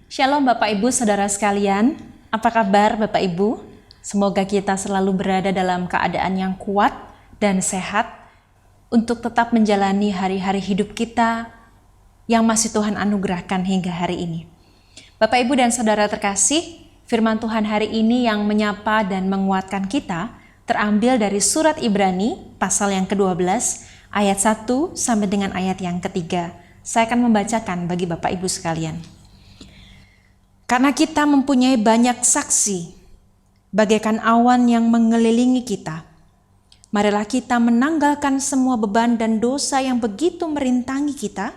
Shalom Bapak Ibu Saudara sekalian, apa kabar Bapak Ibu? Semoga kita selalu berada dalam keadaan yang kuat dan sehat untuk tetap menjalani hari-hari hidup kita yang masih Tuhan anugerahkan hingga hari ini. Bapak Ibu dan Saudara terkasih, firman Tuhan hari ini yang menyapa dan menguatkan kita terambil dari surat Ibrani pasal yang ke-12 ayat 1 sampai dengan ayat yang ketiga. Saya akan membacakan bagi Bapak Ibu sekalian. Karena kita mempunyai banyak saksi, bagaikan awan yang mengelilingi kita, marilah kita menanggalkan semua beban dan dosa yang begitu merintangi kita,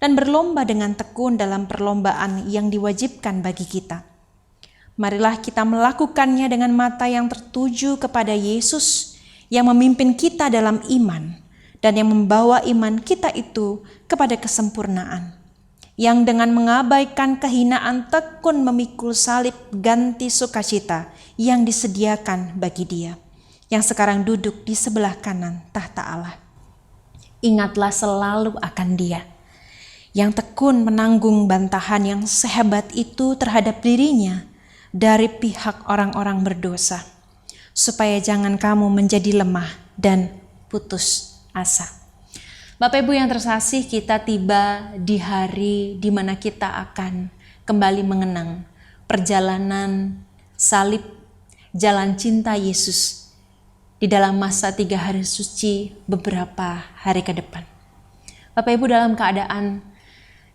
dan berlomba dengan tekun dalam perlombaan yang diwajibkan bagi kita. Marilah kita melakukannya dengan mata yang tertuju kepada Yesus, yang memimpin kita dalam iman, dan yang membawa iman kita itu kepada kesempurnaan. Yang dengan mengabaikan kehinaan tekun memikul salib ganti sukacita yang disediakan bagi Dia, yang sekarang duduk di sebelah kanan tahta Allah. Ingatlah selalu akan Dia, yang tekun menanggung bantahan yang sehebat itu terhadap dirinya dari pihak orang-orang berdosa, supaya jangan kamu menjadi lemah dan putus asa. Bapak Ibu yang terkasih, kita tiba di hari di mana kita akan kembali mengenang perjalanan salib, jalan cinta Yesus di dalam masa 3 hari suci beberapa hari ke depan. Bapak Ibu, dalam keadaan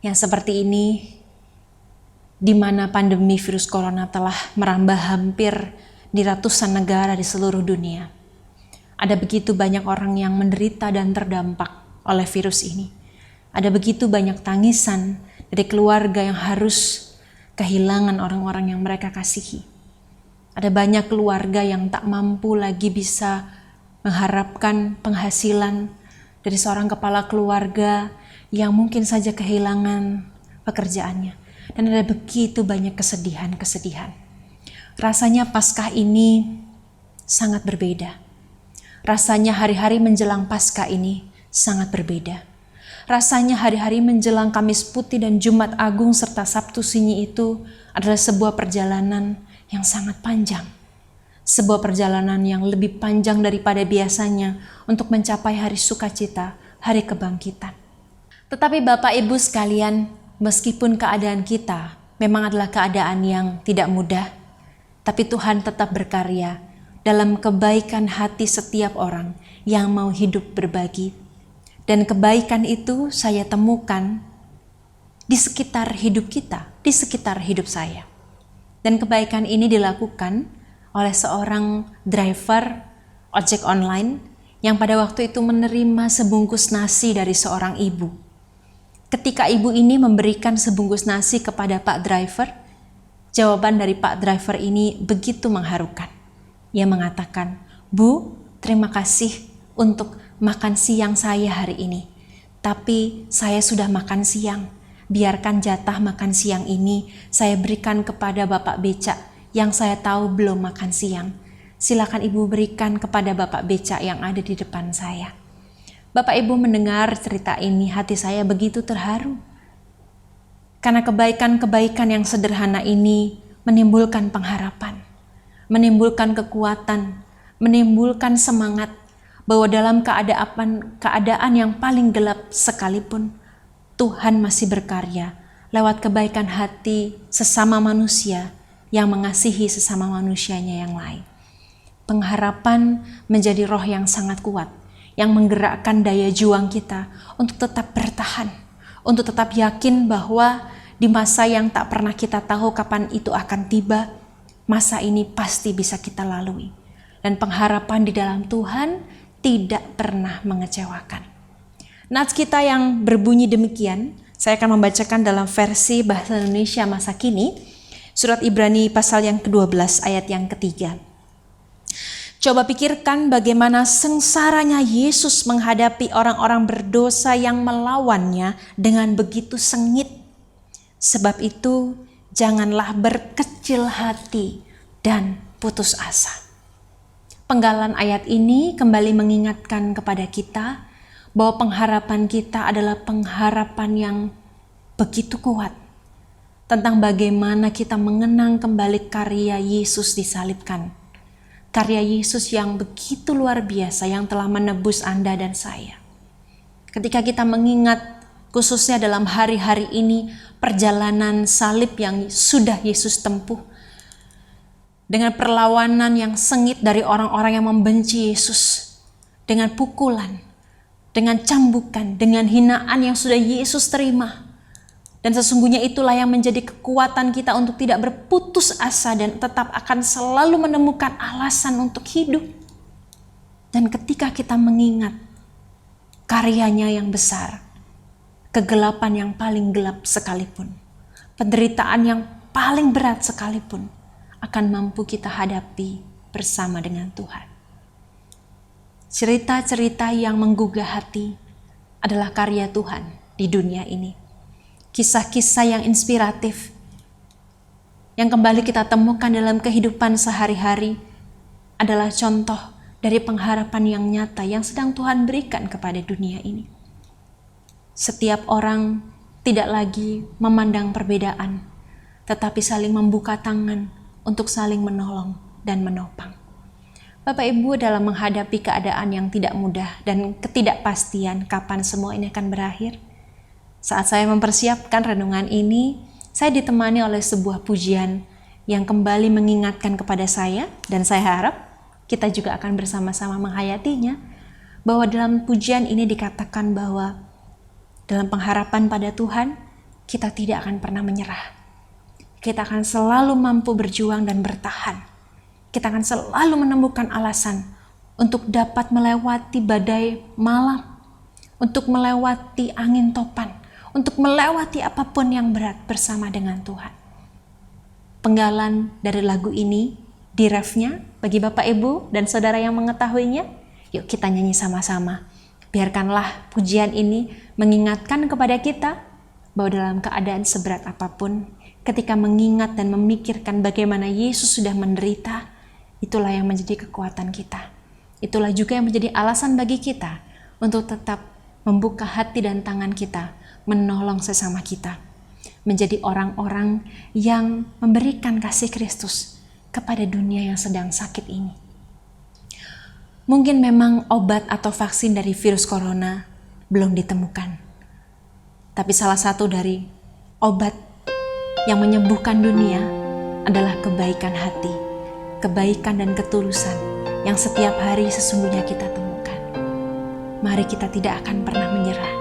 yang seperti ini, di mana pandemi virus corona telah merambah hampir di ratusan negara di seluruh dunia, ada begitu banyak orang yang menderita dan terdampak oleh virus ini. Ada begitu banyak tangisan dari keluarga yang harus kehilangan orang-orang yang mereka kasihi. Ada banyak keluarga yang tak mampu lagi bisa mengharapkan penghasilan dari seorang kepala keluarga yang mungkin saja kehilangan pekerjaannya. Dan ada begitu banyak kesedihan-kesedihan. Rasanya Paskah ini sangat berbeda. Rasanya hari-hari menjelang Paskah ini sangat berbeda. Rasanya hari-hari menjelang Kamis Putih dan Jumat Agung serta Sabtu Sunyi itu adalah sebuah perjalanan yang sangat panjang. Sebuah perjalanan yang lebih panjang daripada biasanya untuk mencapai hari sukacita, hari kebangkitan. Tetapi Bapak Ibu sekalian, meskipun keadaan kita memang adalah keadaan yang tidak mudah, tapi Tuhan tetap berkarya dalam kebaikan hati setiap orang yang mau hidup berbagi. Dan kebaikan itu saya temukan di sekitar hidup kita, di sekitar hidup saya. Dan kebaikan ini dilakukan oleh seorang driver ojek online yang pada waktu itu menerima sebungkus nasi dari seorang ibu. Ketika ibu ini memberikan sebungkus nasi kepada Pak Driver, jawaban dari Pak Driver ini begitu mengharukan. Ia mengatakan, "Bu, terima kasih untuk makan siang saya hari ini. Tapi saya sudah makan siang. Biarkan jatah makan siang ini saya berikan kepada Bapak Becak yang saya tahu belum makan siang. Silakan Ibu berikan kepada Bapak Becak yang ada di depan saya." Bapak Ibu mendengar cerita ini, hati saya begitu terharu. Karena kebaikan-kebaikan yang sederhana ini menimbulkan pengharapan, menimbulkan kekuatan, menimbulkan semangat, bahwa dalam keadaan yang paling gelap sekalipun, Tuhan masih berkarya lewat kebaikan hati sesama manusia yang mengasihi sesama manusianya yang lain. Pengharapan menjadi roh yang sangat kuat, yang menggerakkan daya juang kita untuk tetap bertahan, untuk tetap yakin bahwa di masa yang tak pernah kita tahu kapan itu akan tiba, masa ini pasti bisa kita lalui. Dan pengharapan di dalam Tuhan tidak pernah mengecewakan. Nats kita yang berbunyi demikian, saya akan membacakan dalam versi Bahasa Indonesia masa kini, surat Ibrani pasal yang ke-12 ayat yang ketiga. Coba pikirkan bagaimana sengsaranya Yesus menghadapi orang-orang berdosa yang melawannya dengan begitu sengit. Sebab itu, janganlah berkecil hati dan putus asa. Penggalan ayat ini kembali mengingatkan kepada kita bahwa pengharapan kita adalah pengharapan yang begitu kuat, tentang bagaimana kita mengenang kembali karya Yesus disalibkan. Karya Yesus yang begitu luar biasa yang telah menebus Anda dan saya. Ketika kita mengingat khususnya dalam hari-hari ini perjalanan salib yang sudah Yesus tempuh, dengan perlawanan yang sengit dari orang-orang yang membenci Yesus, dengan pukulan, dengan cambukan, dengan hinaan yang sudah Yesus terima. Dan sesungguhnya itulah yang menjadi kekuatan kita untuk tidak berputus asa dan tetap akan selalu menemukan alasan untuk hidup. Dan ketika kita mengingat karyanya yang besar, kegelapan yang paling gelap sekalipun, penderitaan yang paling berat sekalipun, akan mampu kita hadapi bersama dengan Tuhan. Cerita-cerita yang menggugah hati adalah karya Tuhan di dunia ini. Kisah-kisah yang inspiratif yang kembali kita temukan dalam kehidupan sehari-hari adalah contoh dari pengharapan yang nyata yang sedang Tuhan berikan kepada dunia ini. Setiap orang tidak lagi memandang perbedaan, tetapi saling membuka tangan untuk saling menolong dan menopang. Bapak Ibu, dalam menghadapi keadaan yang tidak mudah dan ketidakpastian kapan semua ini akan berakhir, saat saya mempersiapkan renungan ini, saya ditemani oleh sebuah pujian yang kembali mengingatkan kepada saya, dan saya harap kita juga akan bersama-sama menghayatinya, bahwa dalam pujian ini dikatakan bahwa dalam pengharapan pada Tuhan, kita tidak akan pernah menyerah. Kita akan selalu mampu berjuang dan bertahan. Kita akan selalu menemukan alasan untuk dapat melewati badai malam, untuk melewati angin topan, untuk melewati apapun yang berat bersama dengan Tuhan. Penggalan dari lagu ini di refnya bagi Bapak Ibu dan saudara yang mengetahuinya, yuk kita nyanyi sama-sama. Biarkanlah pujian ini mengingatkan kepada kita bahwa dalam keadaan seberat apapun, ketika mengingat dan memikirkan bagaimana Yesus sudah menderita, itulah yang menjadi kekuatan kita. Itulah juga yang menjadi alasan bagi kita untuk tetap membuka hati dan tangan kita, menolong sesama kita, menjadi orang-orang yang memberikan kasih Kristus kepada dunia yang sedang sakit ini. Mungkin memang obat atau vaksin dari virus corona belum ditemukan, tapi salah satu dari obat yang menyembuhkan dunia adalah kebaikan hati, kebaikan dan ketulusan yang setiap hari sesungguhnya kita temukan. Mari kita tidak akan pernah menyerah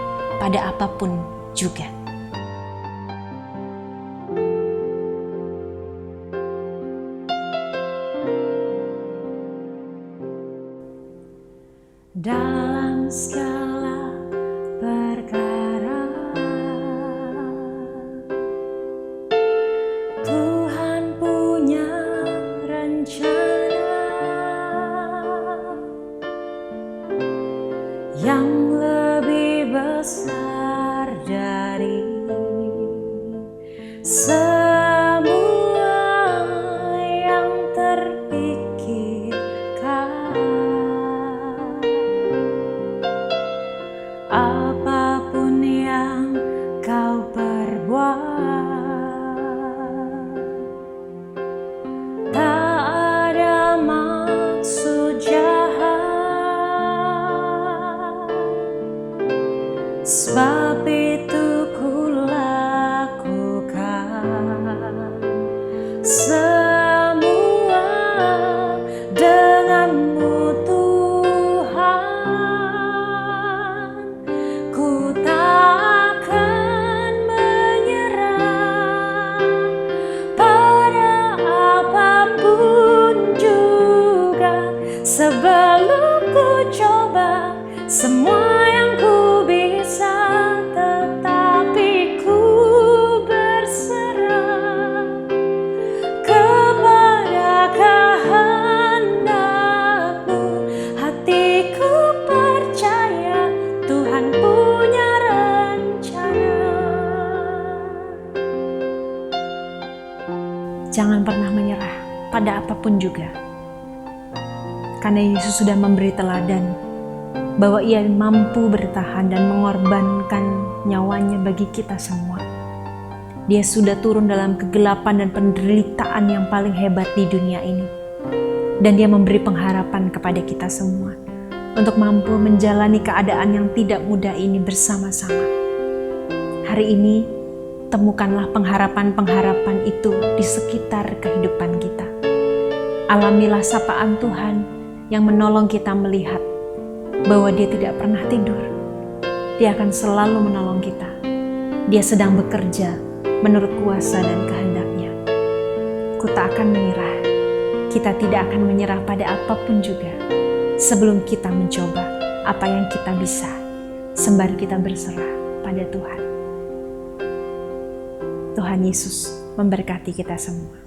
pada apapun juga. Dalam segala perkara, Tuhan punya rencana yang lebih besar dari semua yang terpikirkan. Apapun yang kau perbuat, tak ada maksud jahat, sebab itu ku lakukan semua denganmu Tuhan. Ku tak akan menyerah pada apapun juga, sebelum ku coba semua yang ku bisa, tetapi ku berserah kepada kehendak-Mu. Hatiku percaya Tuhan punya rencana. Jangan pernah menyerah pada apapun juga, karena Yesus sudah memberi teladan bahwa Ia mampu bertahan dan mengorbankan nyawanya bagi kita semua. Dia sudah turun dalam kegelapan dan penderitaan yang paling hebat di dunia ini. Dan dia memberi pengharapan kepada kita semua untuk mampu menjalani keadaan yang tidak mudah ini bersama-sama. Hari ini, temukanlah pengharapan-pengharapan itu di sekitar kehidupan kita. Alamilah sapaan Tuhan yang menolong kita melihat bahwa Dia tidak pernah tidur. Dia akan selalu menolong kita. Dia sedang bekerja menurut kuasa dan kehendak-Nya. Ku tak akan menyerah. Kita tidak akan menyerah pada apapun juga sebelum kita mencoba apa yang kita bisa, sembari kita berserah pada Tuhan. Tuhan Yesus memberkati kita semua.